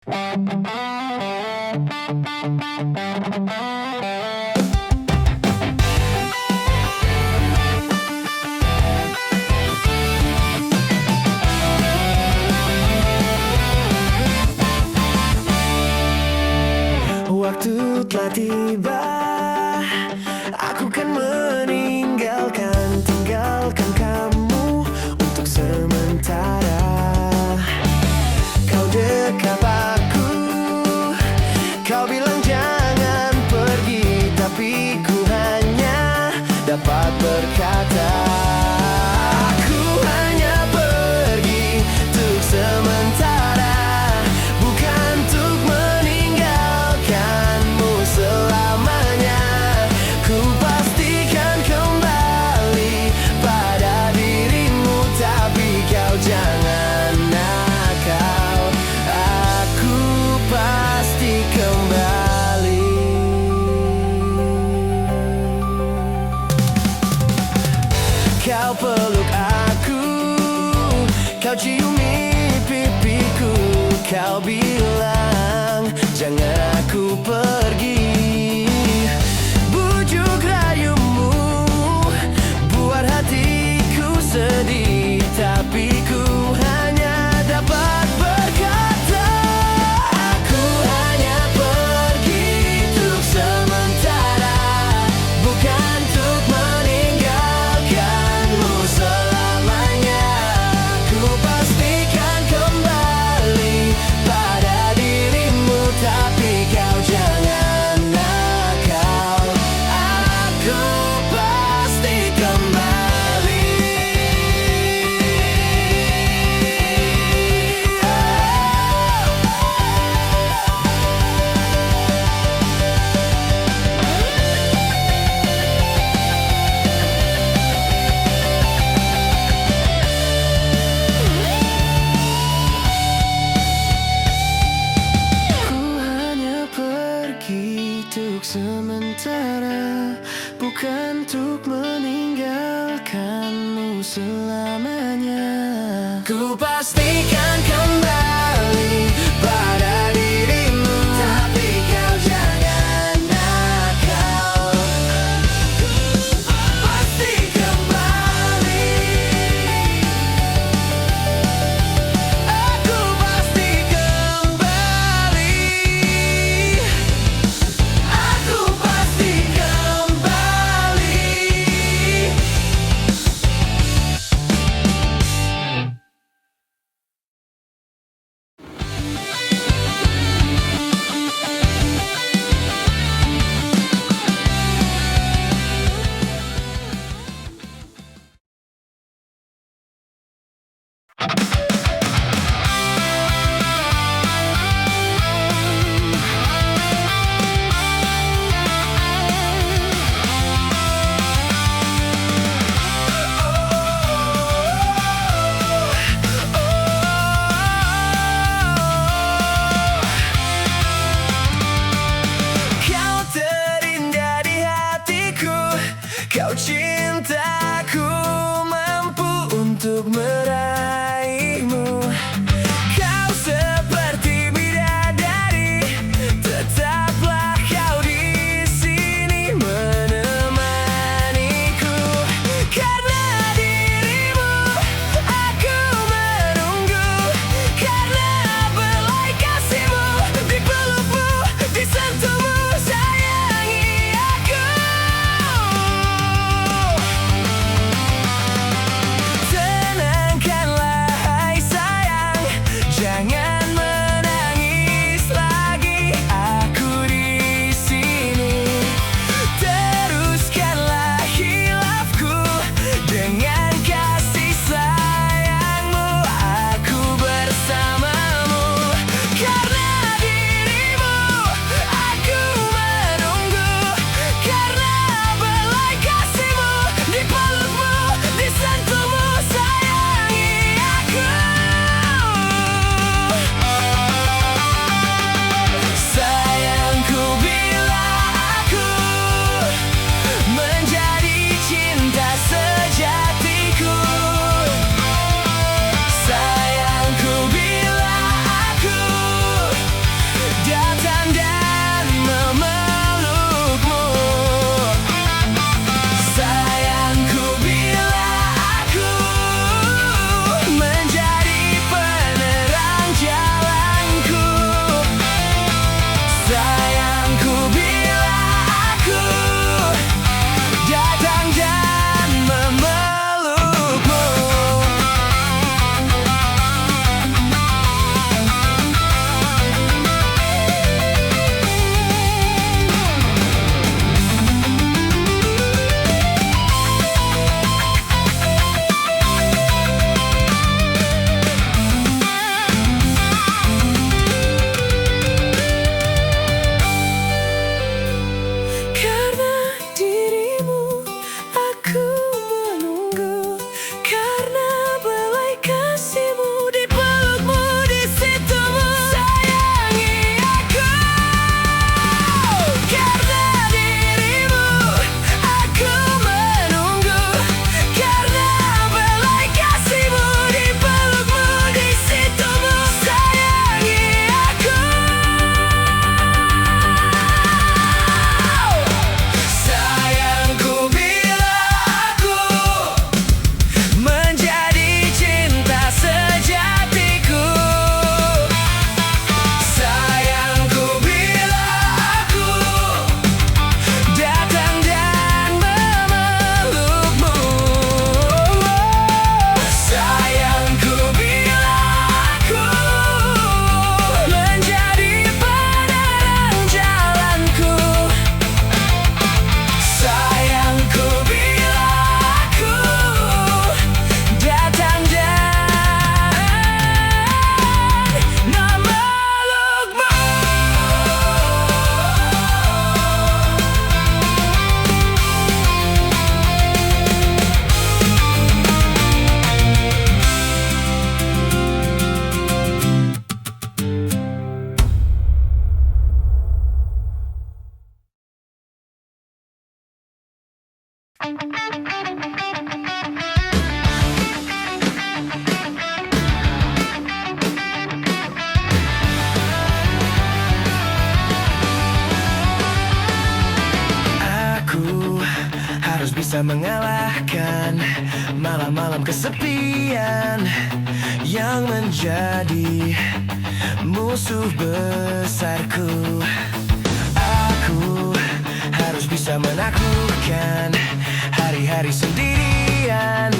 Waktu telah tiba, aku kan tinggalkan kamu untuk sementara. Kau dekap aku, kau bilang jangan pergi, tapi ku hanya dapat berkata, aku hanya pergi untuk sementara, bukan untuk meninggalkanmu selamanya. Ku pastikan kembali pada dirimu, tapi kau jangan nakal. Aku pasti kembali. Kau peluk aku, kau ciumi pipiku, kau bilang jangan aku pergi. Bujuk rayumu buat hatiku sedih, tapi ku hanya dapat berkata, aku hanya pergi untuk sementara, bukan untuk meninggalkanmu selamanya. Ku pastikan kembali pada dirimu, tapi kau jangan nakal. Aku pasti kembali. Ku hanya pergi untuk sementara, bukan untuk meninggalkanmu selamanya. Ku pastikan kembali pada dirimu, tapi kau jangan nakal. Aku pasti kembali. Aku pasti kembali. Aku pasti kembali. bisa mengalahkan malam-malam kesepian yang menjadi musuh besarku. Aku harus bisa menaklukkan hari-hari sendirian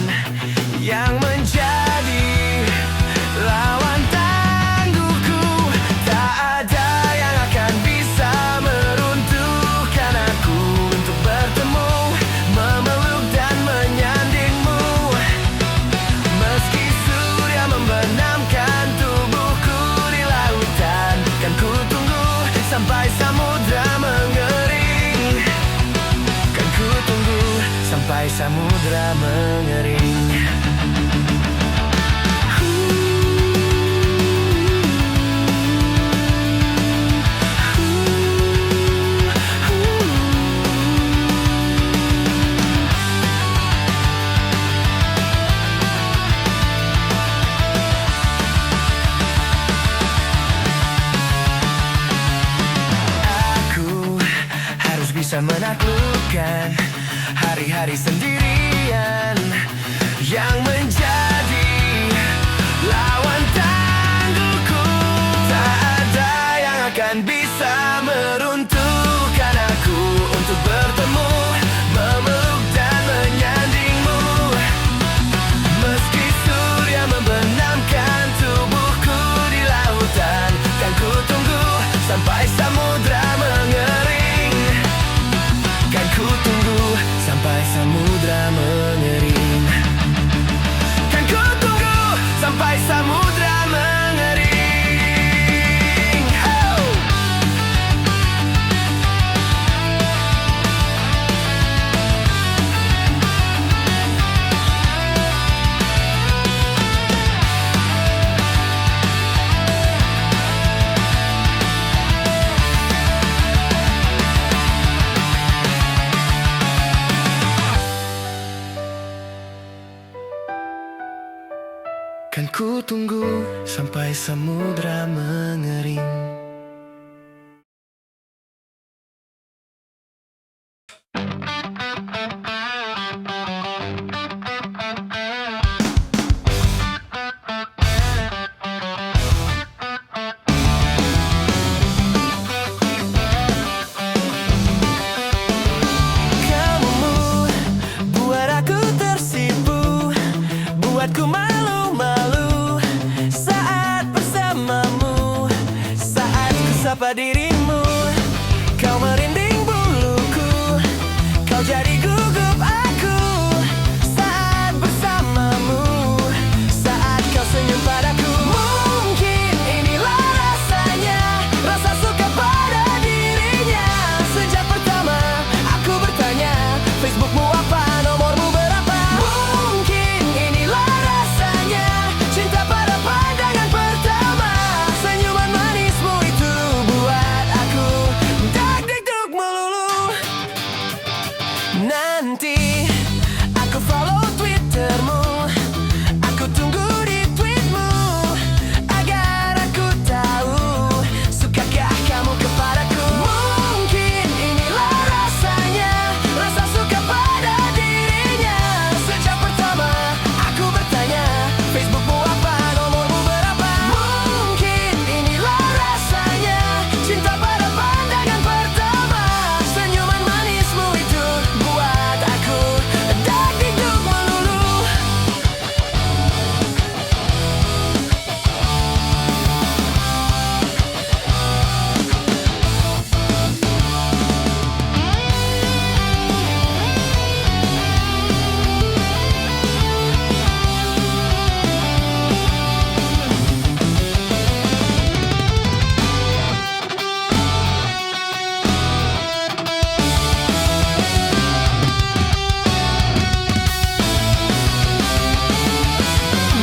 yang menjadi lawan tangguhku. Tak ada yang akan bisa meruntuhkan aku untuk bertemu, memeluk dan menyandingmu. Meski surya membenamkan tubuhku di lautan, kan ku tunggu sampai samudra mengering. Kan ku tunggu sampai samudra mengering. Bisa menaklukkan hari-hari sendirian yang menjadi lawan tangguhku. Tak ada yang akan bisa meruntuhkan aku untuk bertemu, memeluk dan menyandingmu. Meski surya membenamkan tubuhku di lautan, kan ku tunggu sampai samudra mengering. Ku tunggu sampai samudra mengering. Kan ku tunggu sampai samudra mengering. Oh! Kan ku tunggu sampai samudra mengering. Kamumu buat aku tersipu, buatku malu-malu saat bersamamu. Saat ku sapa dirimu, kau merinding buluku, kau jadi gugup aku saat bersamamu. Saat kau senyum padaku, mungkin inilah rasanya, rasa suka pada dirinya. Sejak pertama aku bertanya, Facebookmu apa, nomormu berapa. Mungkin inilah rasanya, cinta pada pandangan pertama. Senyuman manismu itu buat aku dak-dikduk melulu. Nanti aku follow Twittermu, aku tunggu di tweetmu agar aku tahu sukakah kamu kepadaku. Mungkin inilah rasanya, rasa suka pada dirinya. Sejak pertama aku bertanya, Facebookmu apa, nomormu berapa. Mungkin inilah rasanya, cinta pada pandangan pertama. Senyuman manismu itu buat aku dak-dikduk melulu.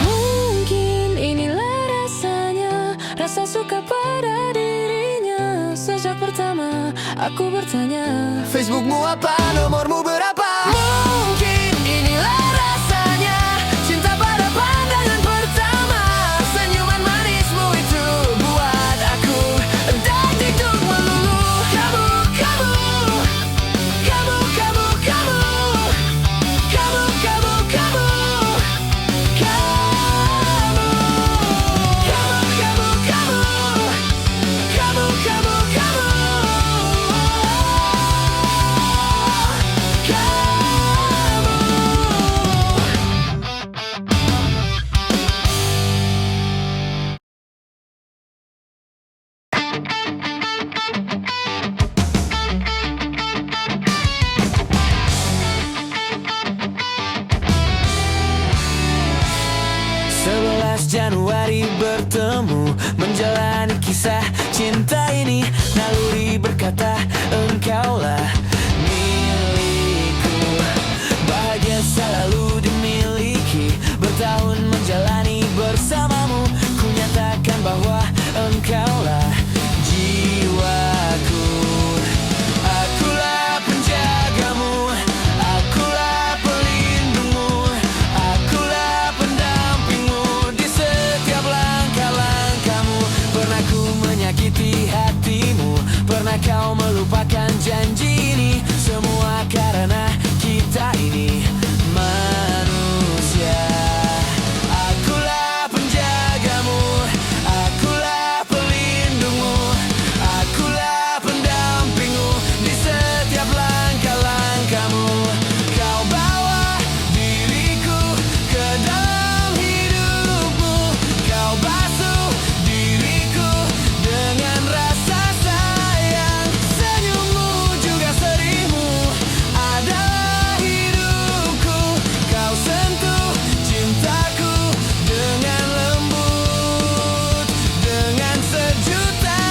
Mungkin inilah rasanya, rasa suka pada dirinya. Sejak pertama aku bertanya, Facebookmu apa, nomormu berapa. Mungkin inilah rasanya, cinta pada pandangan pertama. Senyuman manismu itu buat aku dak-dikduk melulu. Kamu, kamu, kamu, kamu, kamu. kisah cinta ini. Naluri berkata engkaulah milikku. Bahagia selalu dimiliki, bertahun menjalani bersamamu. Ku nyatakan bahwa engkaulah jiwaku. Akulah penjagamu, akulah pelindungmu, akulah pendampingmu di setiap langkah-langkahmu. Pernah ku menyakiti hatimu, pernah kau melupakan janji ini. Semua karena kita ini manusia. Akulah penjagamu, akulah pelindungmu, akulah pendampingmu di setiap langkah-langkahmu. Kau bawa diriku ke dalam hidupmu, kau basuh diriku dengan rasa sayang. Senyummu juga sedihmu adalah hidupku. Kau sentuh cintaku dengan lembut, dengan sejuta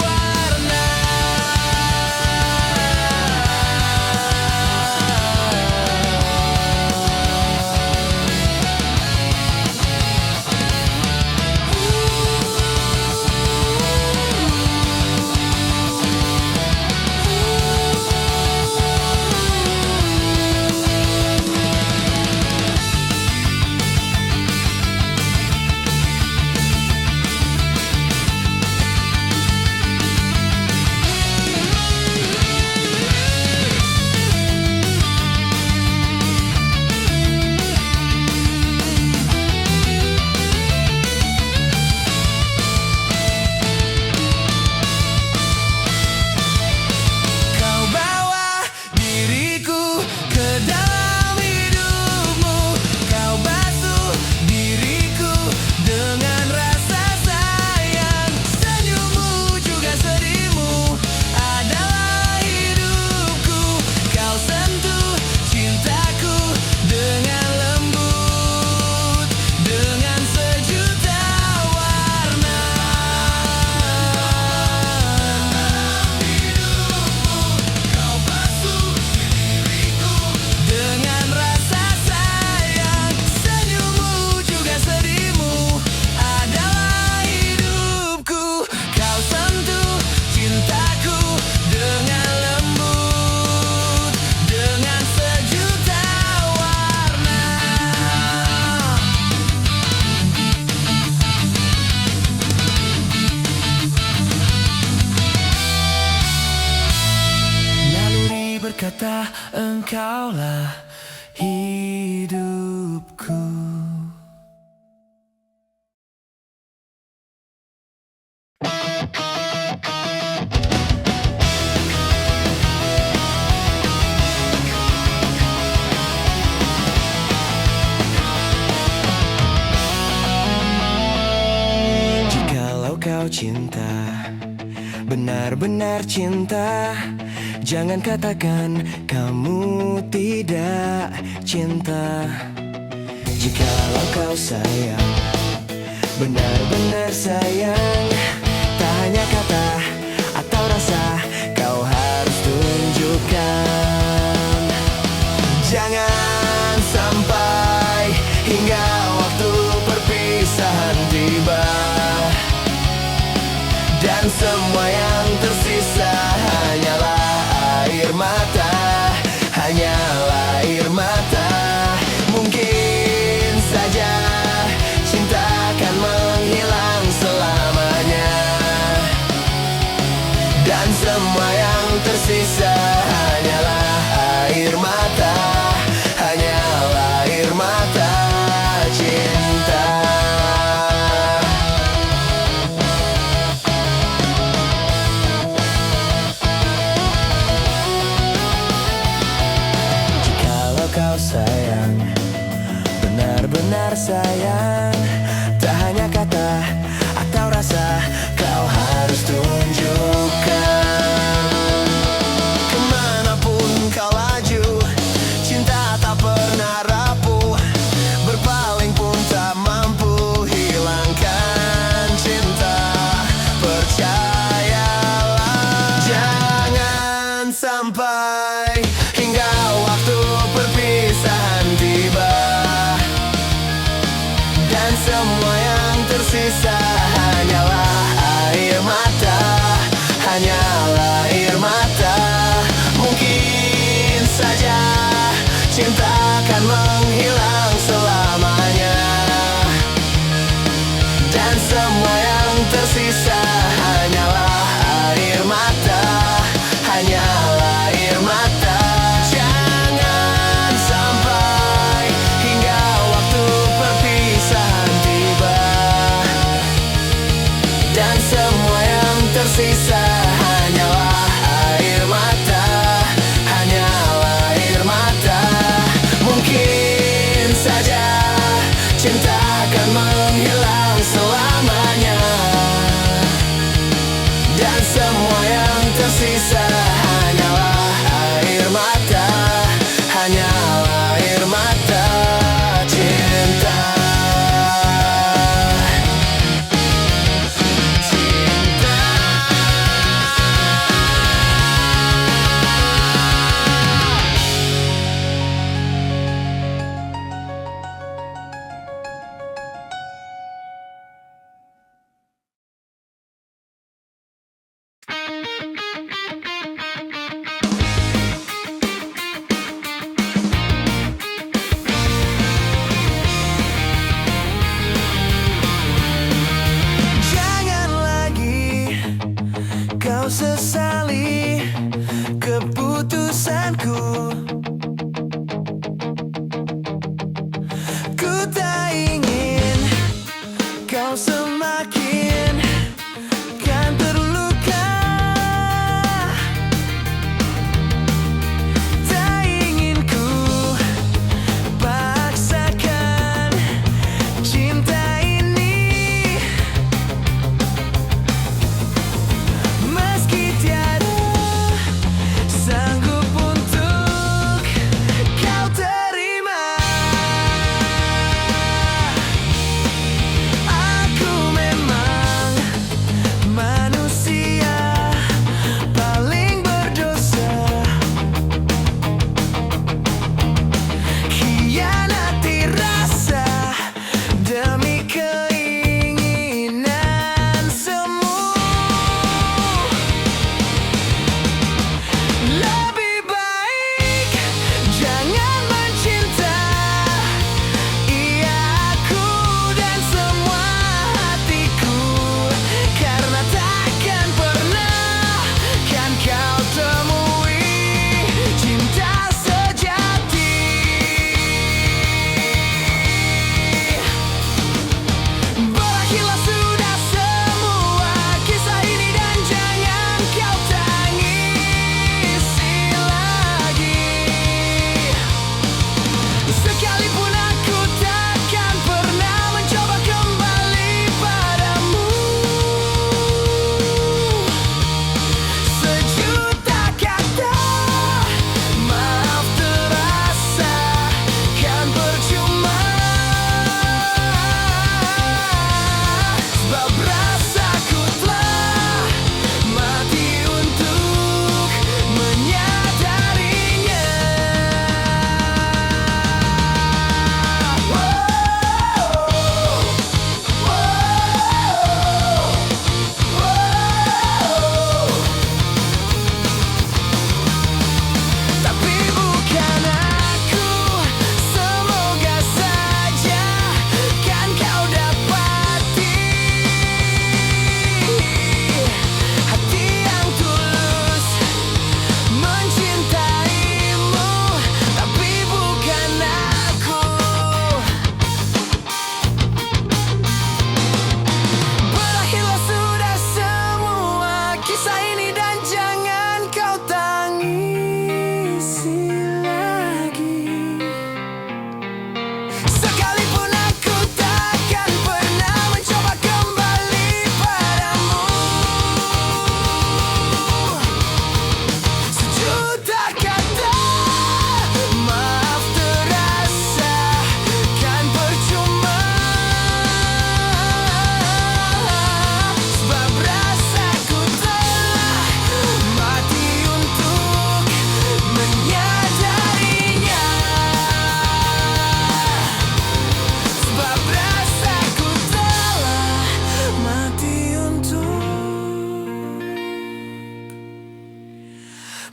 warna. Kau bawa diriku ke dalam hidupmu, kau basuh diriku dengan rasa sayang. Senyummu juga sedihmu adalah hidupku. Kau sentuh cintaku dengan lembut, dengan sejuta warna. Kau basuh diriku dengan rasa sayang. Senyummu juga sedihmu adalah hidupku. Kau sentuh cintaku dengan lembut, dengan sejuta warna. Naluri berkata engkaulah hidupku. Jikalau kau cinta, benar-benar cinta, jangan katakan kamu tidak cinta. Jikalau kau sayang, benar-benar sayang, tak hanya kata atau rasa, kau harus tunjukkan. Jangan sampai hingga waktu perpisahan tiba, dan semua yang tersisa hanyalah air mata, hanyalah air mata. Mungkin saja cinta akan menghilang selamanya, dan semua yang tersisa hanyalah air mata, hanyalah air mata cinta. Jikalau kau sayang, benar-benar sayang, tak hanya kata atau rasa, kau harus tunjukkan. Kemanapun kau laju, cinta tak pernah rapuh, berpaling pun tak mampu hilangkan cinta. Percaya sampai hingga waktu perpisahan tiba, dan semua yang tersisa hanyalah air mata, hanyalah air mata. Mungkin saja cinta akan menghilang selamanya, dan semua yang tersisa hanyalah air mata, hanyalah air mata. Jangan sampai hingga waktu perpisahan tiba, dan semua yang tersisa hanyalah air mata, hanyalah air mata. Mungkin saja cinta akan menghilang selamanya, dan semua yang tersisa hanyalah air mata, hanyalah air mata. Cinta, cinta. Jangan lagi kau sesali keputusanku. Ku tak ingin kau semakin kan terluka. Tak ingin ku paksakan cinta ini, meski tiada sanggup untuk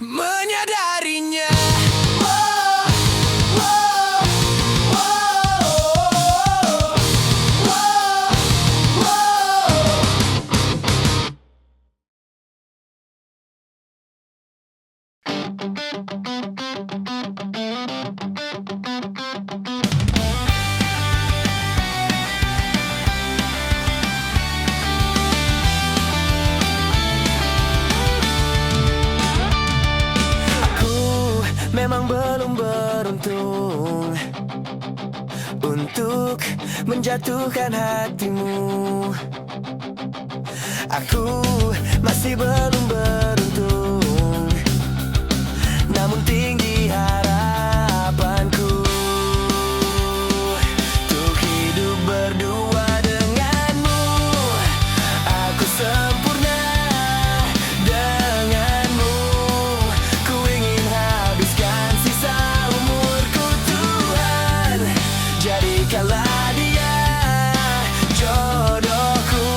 menyadarinya. Memang belum beruntung untuk menjatuhkan hatimu. Aku masih belum beruntung, namun tinggi harapanku untuk hidup berdua denganmu. Aku sempurna denganmu. Ku ingin habiskan sisa umurku. Tuhan, jadikanlah dia jodohku.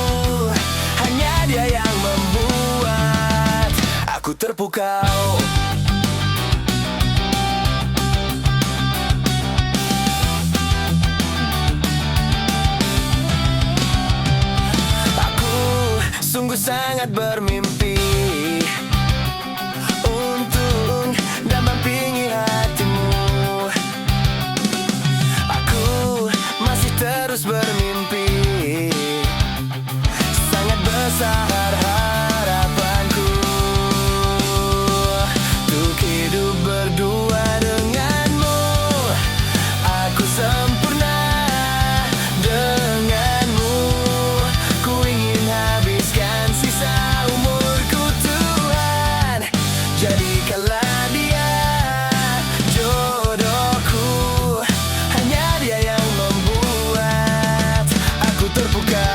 Hanya dia yang membuat aku terpukau. Aku sungguh sangat bermimpi untuk mendampingi hatimu. Aku masih terus bermimpi, sangat besar harapanku untuk hidup berdua denganmu. Aku sempurna denganmu. Ku ingin habiskan sisa umurku. Tuhan, jadikanlah dia jodohku. Hanya dia yang membuat aku terpukau.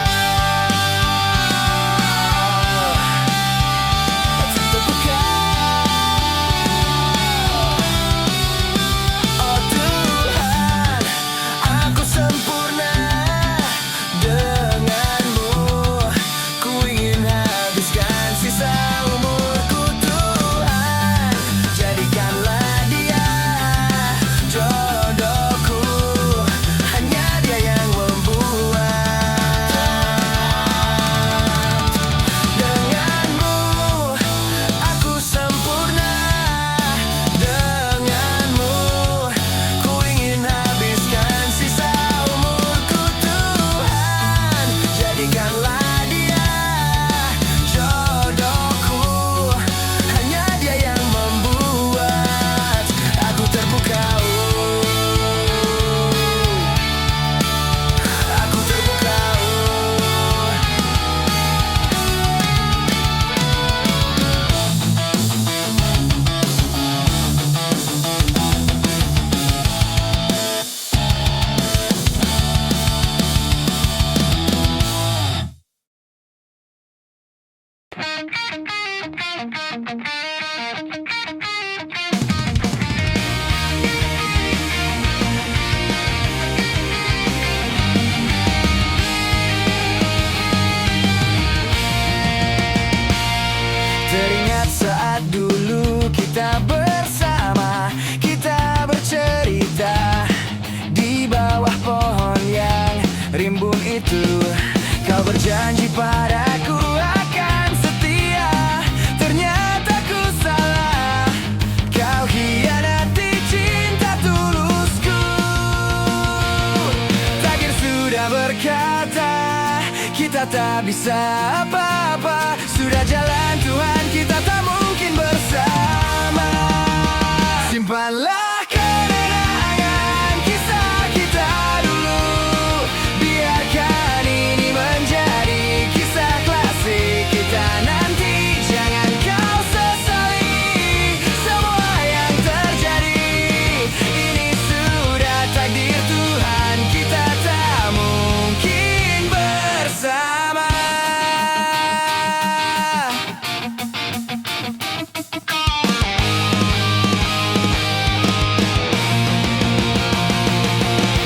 Oh Tuhan, aku sempurna denganmu. Ku ingin habiskan sisa umurku. Tuhan, jadikanlah dia jodohku. Hanya dia yang membuat denganmu. Aku sempurna denganmu. Ku ingin habiskan sisa umurku. Tuhan, jadikanlah dia jodohku. Hanya dia yang membuat aku terpukau. Aku terpukau. Teringat saat dulu kita bersama, kita bercerita di bawah pohon yang rimbun itu. Kau berjanji padaku akan setia. Ternyata ku salah. Kau hianati cinta tulusku. Takdir sudah berkata kita tak bisa apa-apa. Sudah jalan Tuhan, kita tak mungkin bersama. Simpanlah kenangan kisah kita dulu. Biarkan ini menjadi kisah klasik kita nanti. Jangan kau sesali semua yang terjadi. Ini sudah takdir Tuhan, kita tak mungkin bersama.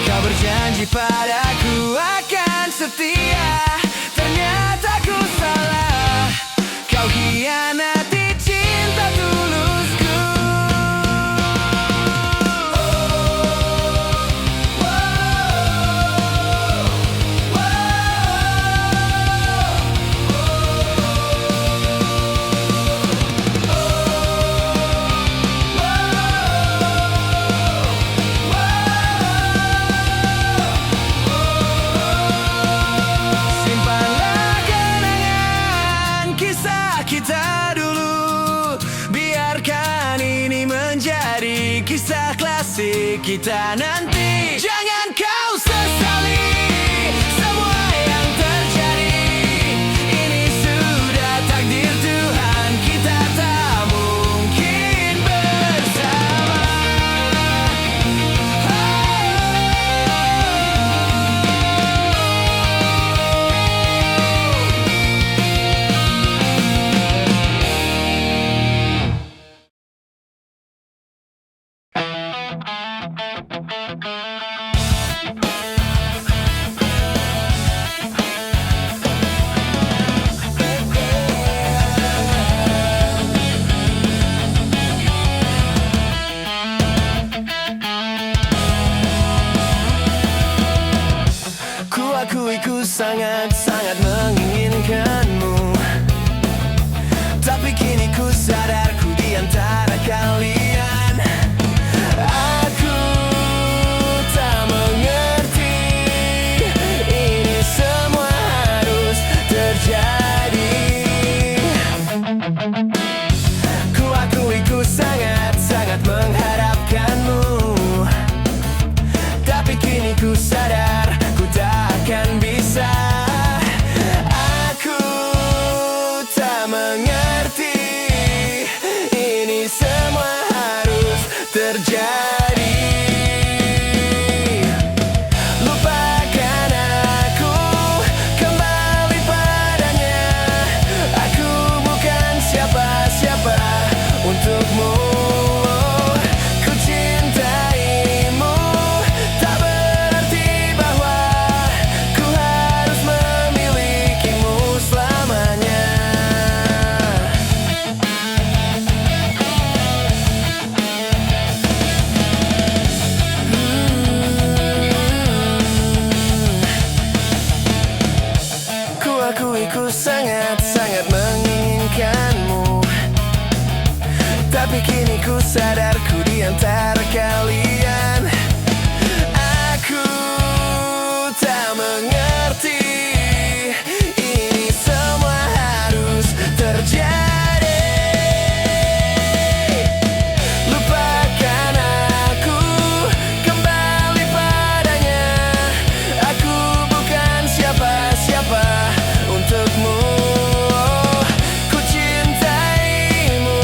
Kau berjanji padaku akan setia. Ternyata ku salah. Kau hianati cinta tulusku. milik kita nanti. Jangan kau sesali semua yang terjadi. Ini sudah takdir Tuhan, kita tak mungkin bersama. Ku sangat-sangat menginginkanmu, tapi kini ku sadar ku di antara kalian. Aku tak mengerti, ini semua harus terjadi. Ku akui ku sangat-sangat mengharapkanmu, tapi kini ku sadar ku tak akan bisa. Aku tak mengerti, ini semua harus terjadi. Lupakan aku, kembali padanya. Aku bukan siapa-siapa untukmu. Ku cintaimu, tak berarti bahwa ku harus memilikimu selamanya. Ku akui ku sangat-sangat menginginkanmu, tapi kini ku sadar ku di antara kalian. Aku tak mengerti, ini semua harus terjadi. Lupakan aku, kembali padanya. Aku bukan siapa-siapa untukmu. Ku cintaimu,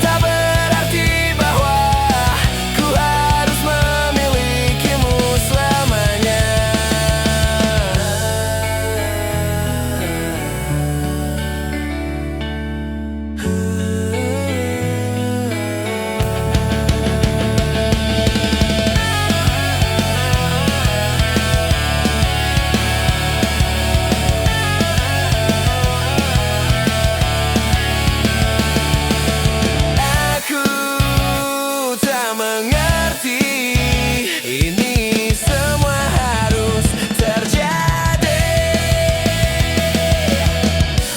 tak berarti bahwa ku harus memilikimu selamanya. Aku tak mengerti, ini semua harus terjadi.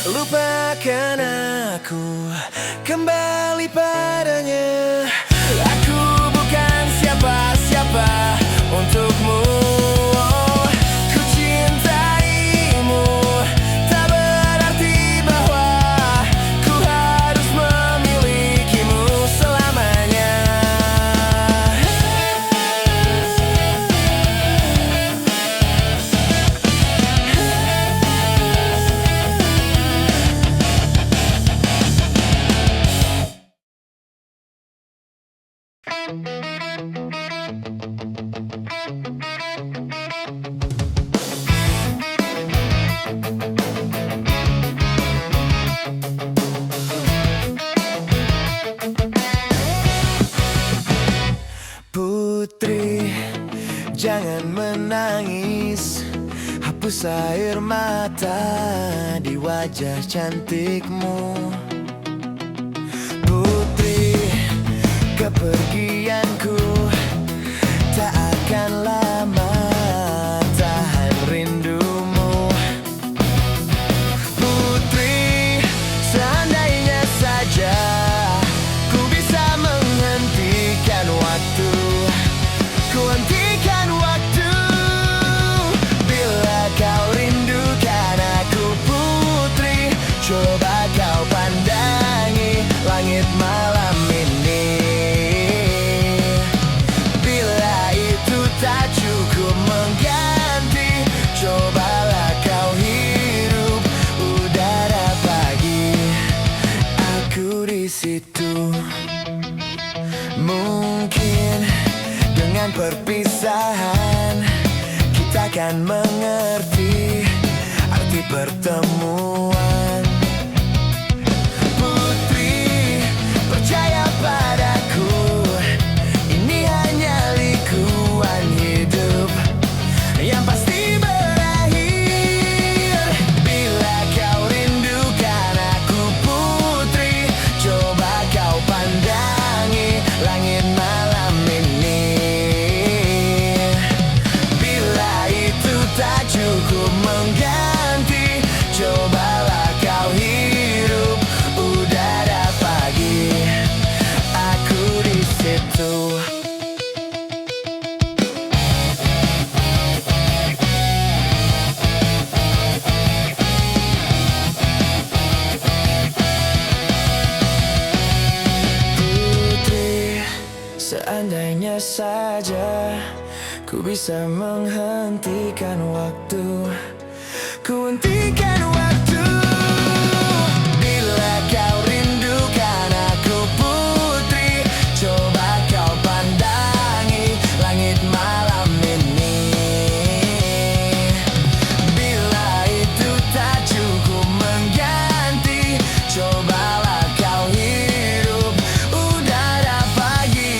Lupakan aku, kembali padanya. Aku bukan siapa-siapa untukmu. Ku cintaimu, tak berarti bahwa ku harus memilikimu selamanya. Putri, jangan menangis, hapus air mata di wajah cantikmu. Putri, kepergianku tak akan lama, tahan rindumu. Putri, seandainya saja ku bisa menghentikan waktu, ku hentikan waktu. Bila kau rindukan aku putri, coba kau pandang perpisahan, kita kan mengerti arti pertemuan. Putri, percaya padaku, ini hanya likuan hidup yang pasti berakhir. Bila kau rindukan aku putri, coba kau pandangi langit malam ini. Bila itu tak cukup mengganti, cobalah kau hirup udara pagi, aku di situ. Seandainya saja ku bisa menghentikan waktu, ku hentikan waktu. Bila kau rindukan aku putri, coba kau pandangi langit malam ini. Bila itu tak cukup mengganti, cobalah kau hirup udara pagi.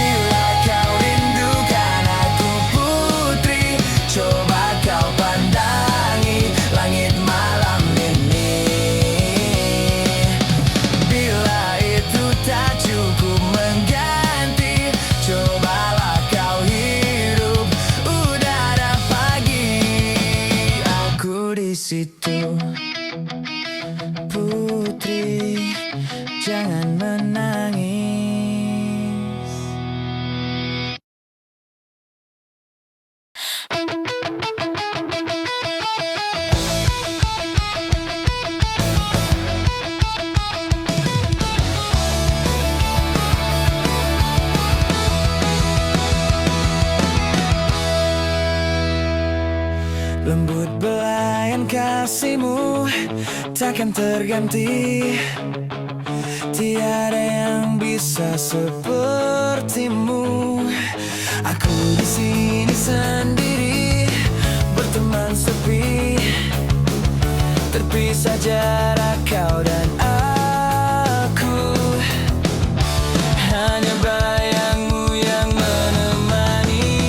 Bila kau rindukan aku putri, coba kau pandangi langit malam ini. Bila itu tak cukup mengganti, cobalah kau hirup udara pagi, aku di situ. Putri, jangan menangis. Lembut belayan kasihmu takkan terganti, tiada yang bisa sepertimu. Aku di sini sendiri, berteman sepi, terpisah jarak kau dan aku. Hanya bayangmu yang menemani.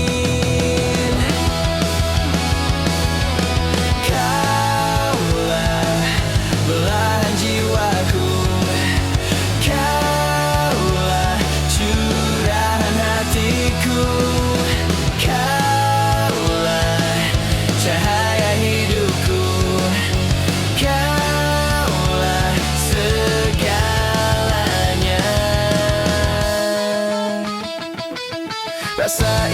Kaulah belahan jiwaku, kaulah curahan hatiku, kaulah cahaya hidupku, kaulah segalanya. Rasa